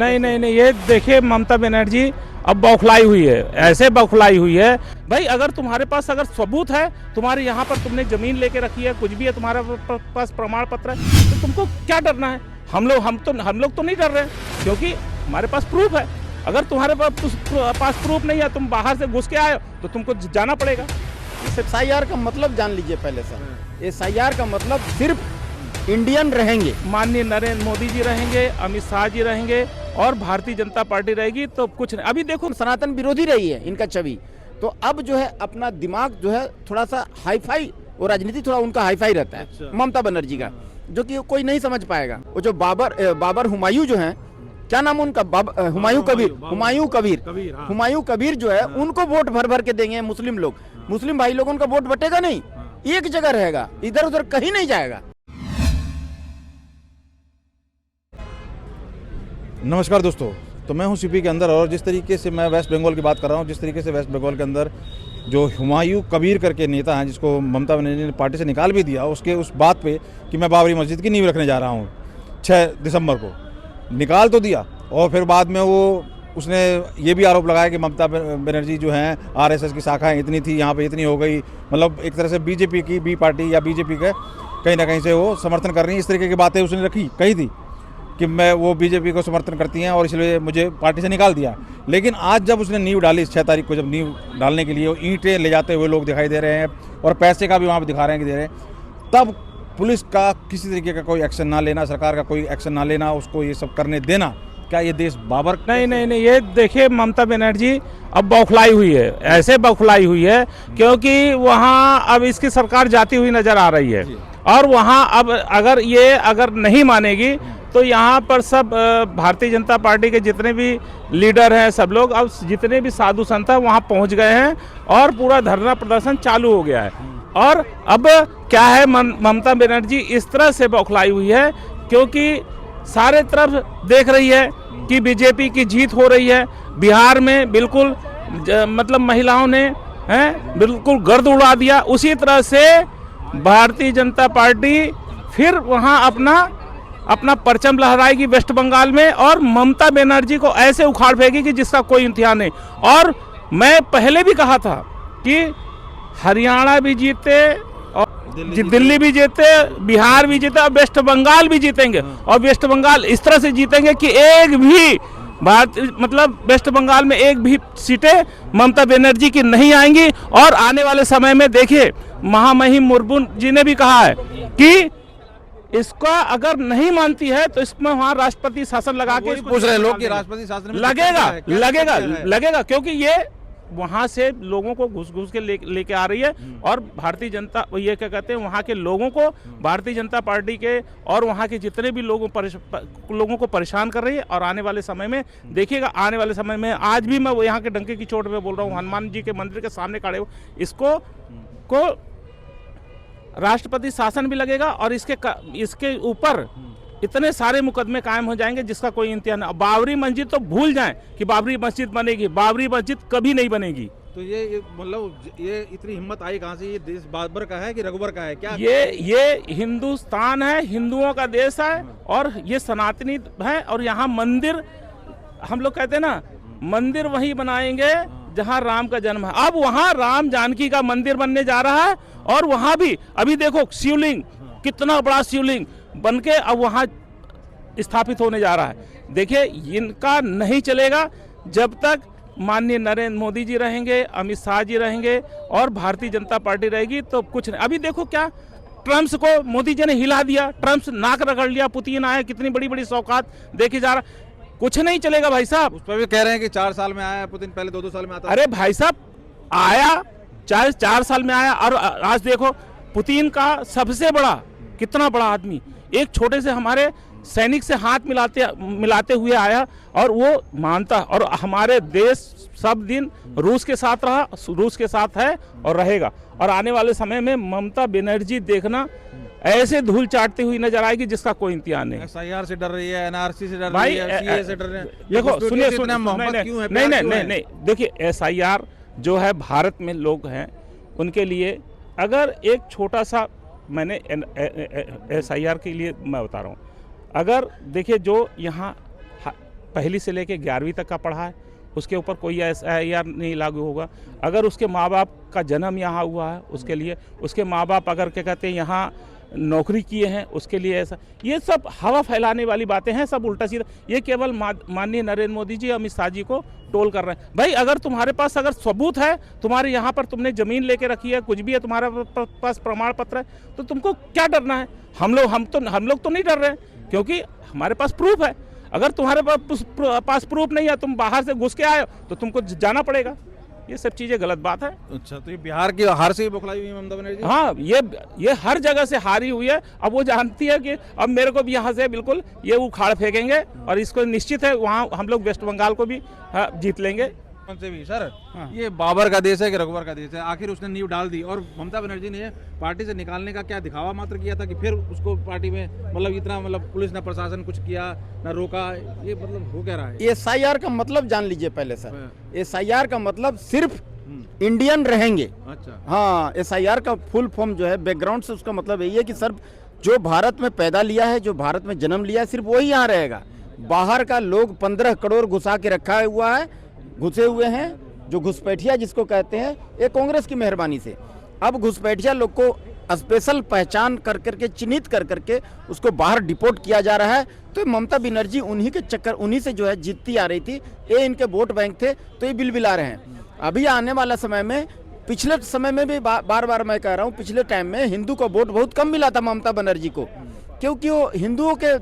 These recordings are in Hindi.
नहीं नहीं नहीं, ये देखिए ममता बनर्जी अब बौखलाई हुई है, ऐसे बौखलाई हुई है। भाई अगर तुम्हारे पास अगर सबूत है, तुम्हारे यहाँ पर तुमने जमीन लेके रखी है, कुछ भी है, तुम्हारे पास प्रमाण पत्र है, तो तुमको क्या डरना है? हम लोग तो नहीं डर रहे, क्योंकि हमारे पास प्रूफ है। अगर तुम्हारे पास प्रूफ नहीं है, तुम बाहर से घुस के आए हो, तो तुमको जाना पड़ेगा। SIR का मतलब जान लीजिए पहले सर। SIR का मतलब सिर्फ इंडियन रहेंगे, माननीय नरेंद्र मोदी जी रहेंगे, अमित शाह जी रहेंगे और भारतीय जनता पार्टी रहेगी, तो कुछ नहीं। अभी देखो सनातन विरोधी रही है इनका छवि, तो अब जो है अपना दिमाग जो है थोड़ा सा हाईफाई, और राजनीति थोड़ा उनका हाईफाई रहता है। अच्छा। ममता बनर्जी का, जो कि कोई नहीं समझ पाएगा। वो जो बाबर हुमायूं जो है, क्या नाम उनका, हुमायूं कबीर, हाँ। हुमायूं कबीर जो है, उनको वोट भर भर के देंगे मुस्लिम लोग। मुस्लिम भाई लोगों का वोट बटेगा नहीं, एक जगह रहेगा, इधर उधर कहीं नहीं जाएगा। नमस्कार दोस्तों, तो मैं हूं सीपी के अंदर, और जिस तरीके से मैं वेस्ट बंगाल की बात कर रहा हूं, जिस तरीके से वेस्ट बंगाल के अंदर जो हुमायूं कबीर करके नेता हैं, जिसको ममता बनर्जी ने पार्टी से निकाल भी दिया, उसके उस बात पे कि मैं बाबरी मस्जिद की नींव रखने जा रहा हूं 6 दिसंबर को, निकाल तो दिया। और फिर बाद में उसने ये भी आरोप लगाया कि ममता बनर्जी जो हैं, RSS की शाखाएं इतनी थी, यहाँ पे इतनी हो गई, मतलब एक तरह से बीजेपी की बी पार्टी या बीजेपी के कहीं ना कहीं से वो समर्थन कर रही है। इस तरीके की बातें उसने कही थी कि मैं वो बीजेपी को समर्थन करती हैं और इसलिए मुझे पार्टी से निकाल दिया। लेकिन आज जब उसने नींव डाली, 6 तारीख को जब नींव डालने के लिए ईंटें ले जाते हुए लोग दिखाई दे रहे हैं और पैसे का भी वहाँ पर दिखा रहे हैं कि दे रहे हैं, तब पुलिस का किसी तरीके का कोई एक्शन ना लेना, सरकार का कोई एक्शन ना लेना, उसको ये सब करने देना, क्या ये देश बाबर? नहीं नहीं नहीं, ये देखिए ममता बनर्जी अब बौखलाई हुई है, ऐसे बौखलाई हुई है क्योंकि वहाँ अब इसकी सरकार जाती हुई नजर आ रही है। और वहाँ अब अगर नहीं मानेगी, तो यहाँ पर सब भारतीय जनता पार्टी के जितने भी लीडर हैं, सब लोग, अब जितने भी साधु संत हैं वहाँ पहुँच गए हैं और पूरा धरना प्रदर्शन चालू हो गया है। और अब क्या है, ममता बनर्जी इस तरह से बौखलाई हुई है क्योंकि सारे तरफ देख रही है कि बीजेपी की जीत हो रही है। बिहार में बिल्कुल मतलब महिलाओं ने बिल्कुल गर्द उड़ा दिया। उसी तरह से भारतीय जनता पार्टी फिर वहाँ अपना परचम लहराएगी वेस्ट बंगाल में, और ममता बनर्जी को ऐसे उखाड़ फेंकेगी कि जिसका कोई इम्तिहान नहीं। और मैं पहले भी कहा था कि हरियाणा भी जीते और दिल्ली भी जीते, बिहार भी जीते और वेस्ट बंगाल भी जीतेंगे। और वेस्ट बंगाल इस तरह से जीतेंगे कि एक भी वेस्ट बंगाल में एक भी सीटें ममता बनर्जी की नहीं आएंगी। और आने वाले समय में देखिए, महामहिम मुर्मू जी ने भी कहा है कि इसका अगर नहीं मानती है तो इसमें वहाँ राष्ट्रपति शासन लगा के पूछ रहे लोग कि राष्ट्रपति शासन में लगेगा क्योंकि ये वहां से लोगों को घुस के लेके आ रही है। और भारतीय जनता, ये क्या कहते हैं, वहां के लोगों को भारतीय जनता पार्टी के और वहां के जितने भी लोगों को परेशान कर रही है। और आने वाले समय में देखिएगा, आने वाले समय में, आज भी मैं यहाँ के डंके की चोट पे बोल रहा हूँ, हनुमान जी के मंदिर के सामने खड़े हो, इसको राष्ट्रपति शासन भी लगेगा और इसके ऊपर इतने सारे मुकदमे कायम हो जाएंगे जिसका कोई इम्तिहान नहीं। बाबरी मस्जिद तो भूल जाएं कि बाबरी मस्जिद बनेगी, बाबरी मस्जिद कभी नहीं बनेगी। तो ये मतलब ये इतनी हिम्मत आई कहाँ से? ये देश बाबर का है कि रघुबर का है? क्या ये हिंदुस्तान है, हिंदुओं का देश है और ये सनातनी है। और यहाँ मंदिर, हम लोग कहते हैं ना, मंदिर वही बनाएंगे जहाँ राम का जन्म है। अब वहाँ राम जानकी का मंदिर बनने जा रहा है और वहाँ भी अभी देखो शिवलिंग, कितना बड़ा शिवलिंग बनके अब वहाँ स्थापित होने जा रहा है। देखिए, इनका नहीं चलेगा जब तक माननीय नरेंद्र मोदी जी रहेंगे, अमित शाह जी रहेंगे और भारतीय जनता पार्टी रहेगी, तो कुछ नहीं। अभी देखो क्या, ट्रम्प को मोदी जी ने हिला दिया, ट्रम्प नाक रगड़ लिया, पुतिन आए, कितनी बड़ी बड़ी सौगात देखे जा रहा, कुछ नहीं चलेगा भाई साहब। उस पर भी कह रहे हैं कि 4 साल में आया पुतिन, पहले 2-2 साल में आता। अरे भाई साहब, आया 4 साल में आया, और आज देखो पुतिन का सबसे बड़ा, कितना बड़ा आदमी, एक छोटे से हमारे सैनिक से हाथ मिलाते हुए आया और वो मानता। और हमारे देश सब दिन रूस के साथ रहा, रूस के साथ है और रहेगा। और आने वाले समय में ममता बनर्जी देखना ऐसे धूल चाटती हुई नजर आएगी जिसका कोई इम्तिहान नहीं। SIR से डर रही है, NRC से डर रही है, CA से डर रही है। देखो सुनिए, नहीं, देखिए SIR जो है, भारत में लोग हैं उनके लिए, अगर एक छोटा सा, मैंने SIR के लिए मैं बता रहा हूँ, अगर देखिए जो यहाँ पहली से लेके 11वीं तक का पढ़ा है, उसके ऊपर कोई SIR नहीं लागू होगा। अगर उसके माँ बाप का जन्म यहाँ हुआ है उसके लिए, उसके माँ बाप अगर क्या कहते हैं यहाँ नौकरी किए हैं उसके लिए ऐसा, ये सब हवा फैलाने वाली बातें हैं, सब उल्टा सीधा। ये केवल माननीय नरेंद्र मोदी जी, अमित शाह जी को टोल कर रहे हैं। भाई अगर तुम्हारे पास अगर सबूत है, तुम्हारे यहाँ पर तुमने जमीन लेके रखी है, कुछ भी है, तुम्हारे पास प्रमाण पत्र है, तो तुमको क्या डरना है? हम लोग तो नहीं डर रहे हैं, क्योंकि हमारे पास प्रूफ है। अगर तुम्हारे पास प्रूफ नहीं है, तुम बाहर से घुस के आए हो, तो तुमको जाना पड़ेगा। ये सब चीजें गलत बात है। अच्छा, तो ये बिहार की हार से ही बौखलाई हुई है ममता बनर्जी? हाँ, ये हर जगह से हारी हुई है। अब वो जानती है कि अब मेरे को भी यहाँ से बिल्कुल ये उखाड़ फेंकेंगे, और इसको निश्चित है वहाँ हम लोग वेस्ट बंगाल को भी जीत लेंगे। से भी सर, ये बाबर का देश है कि रघुवर का देश है? आखिर उसने नींव डाल दी, और ममता बनर्जी ने पार्टी से निकालने का क्या दिखावा मात्र किया था कि फिर उसको पार्टी में मतलब इतना मतलब पुलिस ने प्रशासन कुछ किया ना रोका, ये मतलब हो क्या रहा है? SIR का मतलब जान लीजिए पहले सर। SIR का मतलब सिर्फ इंडियन रहेंगे। अच्छा, हाँ, SIR का फुल फॉर्म जो है बैकग्राउंड से उसका मतलब यही है कि सर जो भारत में पैदा लिया है, जो भारत में जन्म लिया है, सिर्फ वही यहाँ रहेगा। बाहर का लोग 15 करोड़ घुसा के रखा हुआ है, घुसे हुए हैं, जो घुसपैठिया जिसको कहते हैं, ये कांग्रेस की मेहरबानी से। अब घुसपैठिया लोग को स्पेशल पहचान कर करके चिन्हित कर करके उसको बाहर डिपोर्ट किया जा रहा है। तो ममता बनर्जी उन्हीं के चक्कर, उन्हीं से जो है जीतती आ रही थी, ये इनके वोट बैंक थे, तो ये बिलबिला रहे हैं। अभी आने वाला समय में, पिछले समय में भी बार बार मैं कह रहा हूँ, पिछले टाइम में हिंदू को वोट बहुत कम मिला था ममता बनर्जी को, क्योंकि वो हिंदुओं के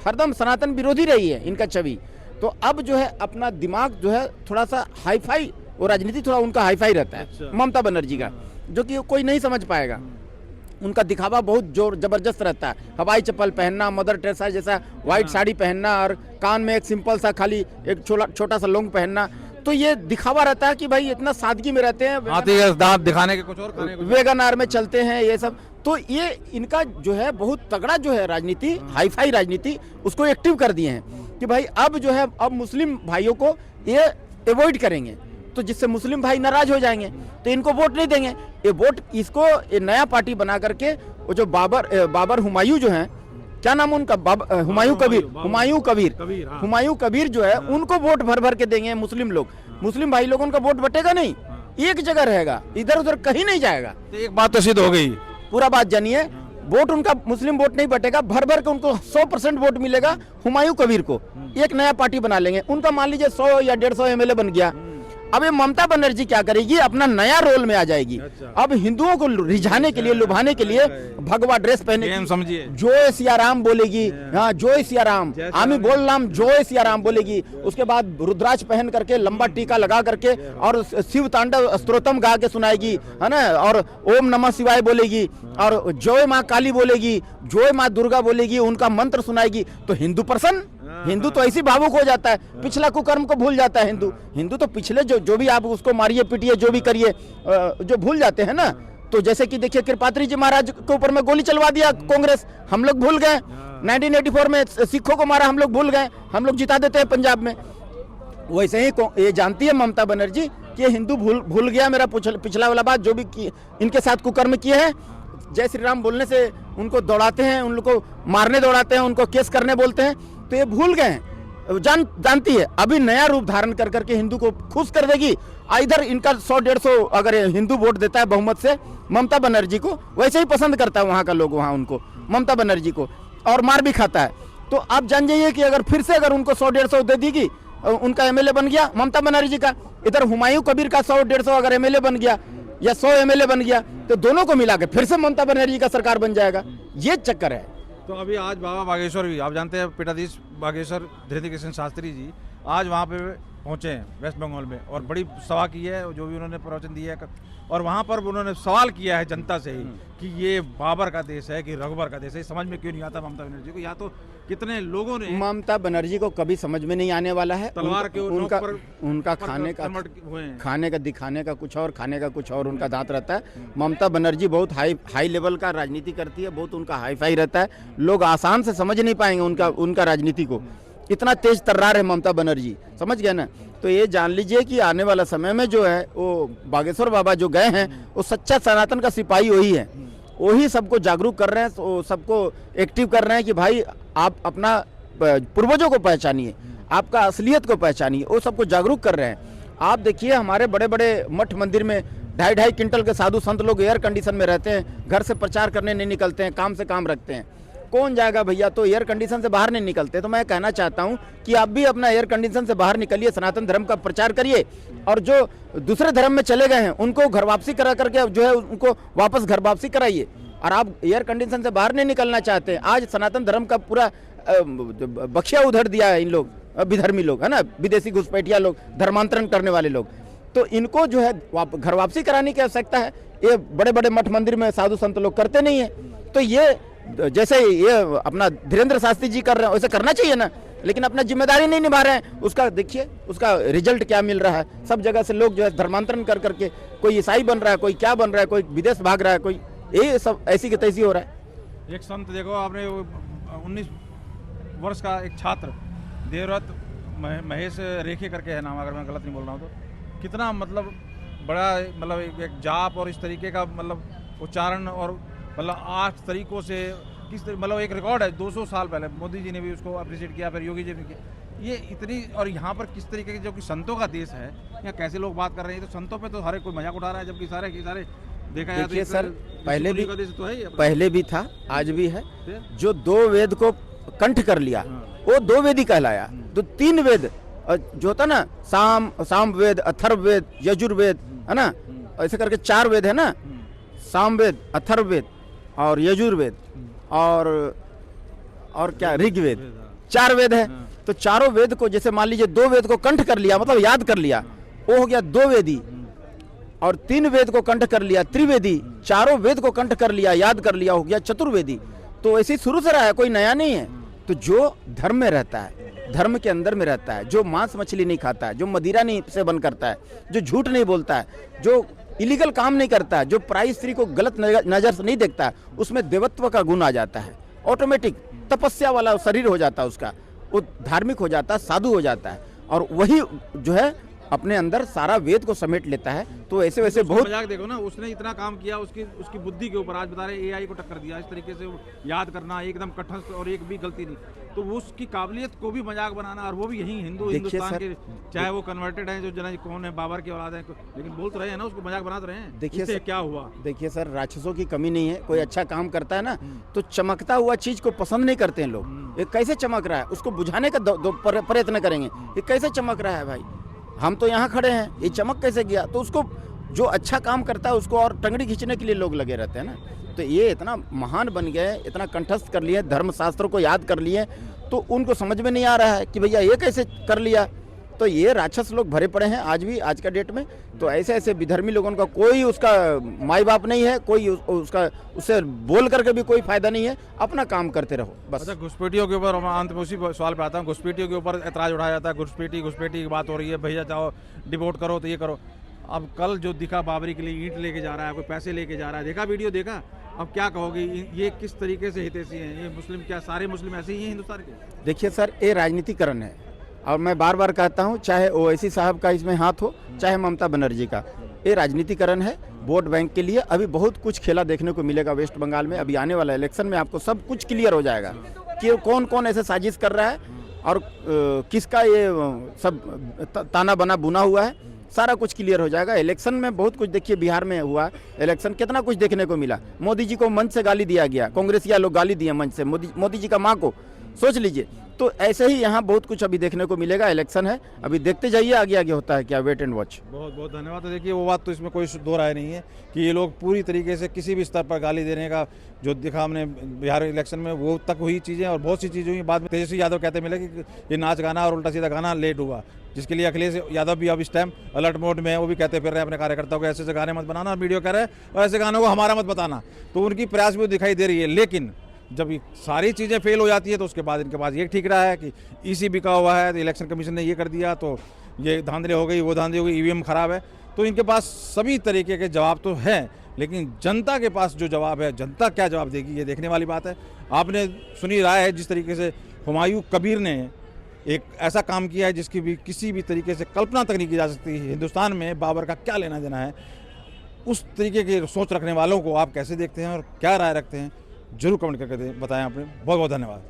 हरदम सनातन विरोधी रही है इनका छवि। तो अब जो है अपना दिमाग जो है थोड़ा सा हाईफाई, वो राजनीति थोड़ा उनका हाईफाई रहता है। अच्छा। ममता बनर्जी का, जो कि कोई नहीं समझ पाएगा। उनका दिखावा बहुत जोर जबरदस्त रहता है। हवाई चप्पल पहनना, मदर टेरेसा जैसा व्हाइट साड़ी पहनना, और कान में एक सिंपल सा खाली एक छोटा सा लौंग पहनना, तो ये दिखावा रहता है कि भाई इतना सादगी में रहते हैं, हाथी के दांत दिखाने के कुछ और खाने को। वेगनार में चलते हैं, ये सब। तो ये इनका जो है बहुत तगड़ा जो है राजनीति, हाईफाई राजनीति, उसको एक्टिव कर दिए हैं कि भाई अब जो है अब मुस्लिम भाइयों को ये अवॉइड करेंगे, तो जिससे मुस्लिम भाई नाराज हो जाएंगे, तो इनको वोट नहीं देंगे। ये वोट इसको ये नया पार्टी बना करके, वो जो बाबर हुमायूं जो हैं, क्या नाम उनका, हुमायूं कबीर जो है, उनको वोट भर भर के देंगे मुस्लिम लोग। मुस्लिम भाई लोगों का वोट बटेगा नहीं, एक जगह रहेगा, इधर उधर कहीं नहीं जाएगा। तो एक बात तो सिद्ध हो गई, पूरा बात जानिए, वोट उनका मुस्लिम वोट नहीं बटेगा, भर भर के उनको 100% वोट मिलेगा हुमायूं कबीर को। एक नया पार्टी बना लेंगे, उनका मान लीजिए 100 या 150 MLA बन गया। अब ये ममता बनर्जी क्या करेगी, अपना नया रोल में आ जाएगी। अब हिंदुओं को रिझाने के लिए, लुभाने के लिए भगवा ड्रेस पहने, समझिए, जय सिया राम बोलेगी, हाँ जय सिया राम, आमी बोल राम जय सिया राम बोलेगी। उसके बाद रुद्राक्ष पहन करके, लंबा टीका लगा करके, और शिव तांडव स्तोत्रम गा के सुनाएगी, है ना, और ओम नमः शिवाय बोलेगी, और जय माँ काली बोलेगी, जय माँ दुर्गा बोलेगी, उनका मंत्र सुनाएगी। तो हिंदू प्रसन्न, हिंदू तो ऐसी भावुक हो जाता है, पिछला कुकर्म को भूल जाता है हिंदू तो पिछले जो भी आप उसको मारिए पीटिए जो भी करिए, जो भूल जाते हैं ना। तो जैसे कि देखिए कृपात्री जी महाराज के ऊपर में गोली चलवा दिया कांग्रेस, हम लोग भूल गए। 1984 में सिखों को मारा, हम लोग भूल गए, हम लोग जिता देते हैं पंजाब में। वैसे ही ये जानती है ममता बनर्जी कि हिंदू भूल गया मेरा पिछला वाला बात, जो भी इनके साथ कुकर्म किए हैं। जय श्री राम बोलने से उनको दौड़ाते हैं, उन लोग को मारने दौड़ाते हैं, उनको केस करने बोलते हैं, तो ये भूल गए हैं। जानती है अभी नया रूप धारण कर करके हिंदू को खुश कर देगी। इधर इनका 100-150 अगर हिंदू वोट देता है बहुमत से ममता बनर्जी को, वैसे ही पसंद करता है वहाँ का लोग, वहाँ उनको ममता बनर्जी को, और मार भी खाता है। तो आप जान जाइए कि अगर फिर से अगर उनको 100-150 दे देगी, उनका MLA बन गया ममता बनर्जी का, इधर हुमायूं कबीर का 100-150 अगर MLA बन गया या 100 MLA बन गया, तो दोनों को मिला के फिर से ममता बनर्जी का सरकार बन जाएगा। ये चक्कर है। तो अभी आज बाबा बागेश्वर भी, आप जानते हैं पीठाधीश बागेश्वर धृति कृष्ण शास्त्री जी आज वहाँ पे पहुँचे हैं वेस्ट बंगाल में, और बड़ी सभा की है, जो भी उन्होंने प्रवचन दिया है, और वहाँ पर उन्होंने सवाल किया है जनता से ही कि ये बाबर का देश है कि रघुवर का देश है। समझ में क्यों नहीं आता ममता बनर्जी को? या तो कितने लोगों ने, ममता बनर्जी को कभी समझ में नहीं आने वाला है। तलवार के उनका खाने का दिखाने का कुछ और, खाने का कुछ और उनका दांत रहता है। ममता बनर्जी बहुत हाई लेवल का राजनीति करती है, बहुत उनका हाईफाई रहता है, लोग आसान से समझ नहीं पाएंगे उनका राजनीति को। इतना तेज तर्रार है ममता बनर्जी, समझ गए ना। तो ये जान लीजिए कि आने वाला समय में जो है वो बागेश्वर बाबा जो गए हैं, वो सच्चा सनातन का सिपाही वही है, वही सबको जागरूक कर रहे हैं, सबको एक्टिव कर रहे हैं कि भाई आप अपना पूर्वजों को पहचानिए, आपका असलियत को पहचानिए, वो सबको जागरूक कर रहे हैं। आप देखिए हमारे बड़े बड़े मठ मंदिर में 2.5 क्विंटल के साधु संत लोग एयर कंडीशन में रहते हैं, घर से प्रचार करने नहीं निकलते हैं, काम से काम रखते हैं। कौन जाएगा भैया, तो एयर कंडीशन से बाहर नहीं निकलते। तो मैं कहना चाहता हूं कि आप भी अपना एयर कंडीशन से बाहर निकलिए, सनातन धर्म का प्रचार करिए, और जो दूसरे धर्म में चले गए हैं उनको घर वापसी करा करके जो है उनको वापस घर वापसी कराइए। और आप एयर कंडीशन से बाहर नहीं निकलना चाहते, आज सनातन धर्म का पूरा बख्शिया उधर दिया है इन लोग, विधर्मी लोग है ना, विदेशी घुसपैठिया लोग, धर्मांतरण करने वाले लोग। तो इनको जो है घर वापसी कराने की आवश्यकता है। ये बड़े बड़े मठ मंदिर में साधु संत लोग करते नहीं है, तो ये जैसे ये अपना धीरेन्द्र शास्त्री जी कर रहे हैं वैसे करना चाहिए ना, लेकिन अपना जिम्मेदारी नहीं निभा रहे हैं। उसका देखिए उसका रिजल्ट क्या मिल रहा है। सब जगह से लोग जो है धर्मांतरण कर करके, कोई ईसाई बन रहा है, कोई क्या बन रहा है, कोई विदेश भाग रहा है, कोई ये सब ऐसी की तैसी हो रहा है। एक संत देखो आपने 19 वर्ष का एक छात्र देवव्रत महेश रेखे करके है नाम, अगर मैं गलत नहीं बोल रहा हूँ तो, कितना मतलब बड़ा मतलब एक जाप और इस तरीके का मतलब उच्चारण और मतलब 8 तरीकों से किस मतलब एक रिकॉर्ड है 200 साल पहले। मोदी जी ने भी उसको अप्रिशिएट किया, फिर योगी जी ने किया। ये इतनी, और यहाँ पर किस तरीके के जो कि संतों का देश है, यहाँ कैसे लोग बात कर रहे हैं, तो संतों पे तो हर एक कोई मजाक उठा रहा है, जबकि सारे की सारे देखा जाए देखिए तो सर, पहले भी था, आज भी है। जो 2 वेद को कंठ कर लिया वो 2 वेदी कहलाया। तो 3 वेद जो होता ना, साम वेद, अथर्व वेद, यजुर्वेद है ना, ऐसे करके 4 वेद है ना, सामवेद, अथर्ववेद और यजुर्वेद और क्या ऋग्वेद, 4 वेद है। तो चारों वेद को जैसे मान लीजिए 2 वेद को कंठ कर लिया, मतलब याद कर लिया, वो हो गया 2 वेदी। और 3 वेद को कंठ कर लिया त्रिवेदी, 4 वेद को कंठ कर लिया, याद कर लिया, हो गया चतुर्वेदी। तो ऐसे शुरू से रहा है, कोई नया नहीं है। तो जो धर्म में रहता है, धर्म के अंदर में रहता है, जो मांस मछली नहीं खाता है, जो मदिरा नहीं सेवन करता है, जो झूठ नहीं बोलता है, जो इलीगल काम नहीं करता है, जो पराई स्त्री को गलत नजर से नहीं देखता है, उसमें देवत्व का गुण आ जाता है। ऑटोमेटिक तपस्या वाला शरीर हो जाता है उसका, वो धार्मिक हो जाता है, साधु हो जाता है, और वही जो है अपने अंदर सारा वेद को समेट लेता है। तो ऐसे वैसे बहुत मजाक देखो ना, उसने इतना काम किया उसकी बुद्धि के ऊपर, आज बता रहे एआई को टक्कर दिया, इस तरीके से याद करना एकदम कठस्थ और एक भी गलती नहीं। तो वो उसकी काबिलियत को भी मजाक बनाना, और वो भी यही हिंदुस्तान के, चाहे वो कन्वर्टेड हैं, जो जना कौन है, बाबर की औलाद है, लेकिन बोल तो रहे हैं ना, उसको मजाक बना तो रहे हैं। देखिए सर, क्या हुआ, देखिए सर, राक्षसों की कमी नहीं है। कोई अच्छा काम करता है ना, तो चमकता हुआ चीज को पसंद नहीं करते हैं लोग। ये कैसे चमक रहा है, उसको बुझाने का प्रयत्न करेंगे, ये कैसे चमक रहा है भाई, हम तो यहाँ खड़े हैं, ये चमक कैसे गया। तो उसको जो अच्छा काम करता है उसको और टंगड़ी खींचने के लिए लोग लगे रहते हैं ना। तो ये इतना महान बन गए, इतना कंठस्थ कर लिए, धर्म शास्त्रों को याद कर लिए, तो उनको समझ में नहीं आ रहा है कि भैया ये कैसे कर लिया। तो ये राक्षस लोग भरे पड़े हैं आज भी, आज का डेट में। तो ऐसे ऐसे विधर्मी लोगों का कोई उसका माई बाप नहीं है, कोई उसका उससे बोल करके भी कोई फायदा नहीं है। अपना काम करते रहो बस। अच्छा, घुसपैठियों के ऊपर अंत में उसी सवाल पे आता हूँ। घुसपैठियों के ऊपर ऐतराज उठाया जाता है, घुसपैठी की बात हो रही है, भैया चाहो डिवोट करो तो ये करो। अब कल जो दिखा बाबरी के लिए ईंट लेके जा रहा है, कोई पैसे लेके जा रहा है, देखा वीडियो देखा, अब क्या कहोगे, ये किस तरीके से हितैषी हैं ये मुस्लिम? क्या सारे मुस्लिम ऐसे ही हैं हिंदुस्तान के? देखिए सर, ये राजनीतिकरण है, और मैं बार बार कहता हूँ, चाहे ओवैसी साहब का इसमें हाथ हो, चाहे ममता बनर्जी का, ये राजनीतिकरण है वोट बैंक के लिए। अभी बहुत कुछ खेला देखने को मिलेगा वेस्ट बंगाल में। अभी आने वाला इलेक्शन में आपको सब कुछ क्लियर हो जाएगा कि कौन कौन ऐसे साजिश कर रहा है और किसका ये सब ताना बना बुना हुआ है, सारा कुछ क्लियर हो जाएगा। इलेक्शन में बहुत कुछ देखिए, बिहार में हुआ इलेक्शन, कितना कुछ देखने को मिला। मोदी जी को मंच से गाली दिया गया, कांग्रेसिया लोग गाली दिए मंच से मोदी जी का माँ को, सोच लीजिए। तो ऐसे ही यहाँ बहुत कुछ अभी देखने को मिलेगा। इलेक्शन है, अभी देखते जाइए आगे आगे होता है क्या, वेट एंड वॉच। बहुत बहुत धन्यवाद। तो देखिए, वो बात तो इसमें कोई दो राय नहीं है कि ये लोग पूरी तरीके से किसी भी स्तर पर गाली देने का जो दिखा हमने बिहार इलेक्शन में, वो तक हुई चीज़ें, और बहुत सी चीज़ें हुई। बाद में तेजस्वी यादव कहते मिले कि ये नाच गाना और उल्टा सीधा गाना लेट हुआ, जिसके लिए अखिलेश यादव भी अब इस टाइम अलर्ट मोड में है। वो भी कहते फिर रहे हैं अपने कार्यकर्ताओं को, ऐसे ऐसे गाने मत बनाना, और वीडियो कह रहे हैं और ऐसे गानों को हमारा मत बताना। तो उनकी प्रयास भी दिखाई दे रही है। लेकिन जब ये सारी चीज़ें फेल हो जाती है, तो उसके बाद इनके पास ये ठीक रहा है कि ईसी बिका हुआ है, तो इलेक्शन कमीशन ने ये कर दिया, तो ये धांधली हो गई, वो धांधली हो गई, ईवीएम खराब है। तो इनके पास सभी तरीके के जवाब तो हैं, लेकिन जनता के पास जो जवाब है, जनता क्या जवाब देगी, ये देखने वाली बात है। आपने सुनी राय है, जिस तरीके से हुमायूं कबीर ने एक ऐसा काम किया है जिसकी भी किसी भी तरीके से कल्पना तक नहीं की जा सकती। हिंदुस्तान में बाबर का क्या लेना देना है, उस तरीके की सोच रखने वालों को आप कैसे देखते हैं और क्या राय रखते हैं, जरूर कमेंट करके बताएं। आपने बहुत बहुत धन्यवाद।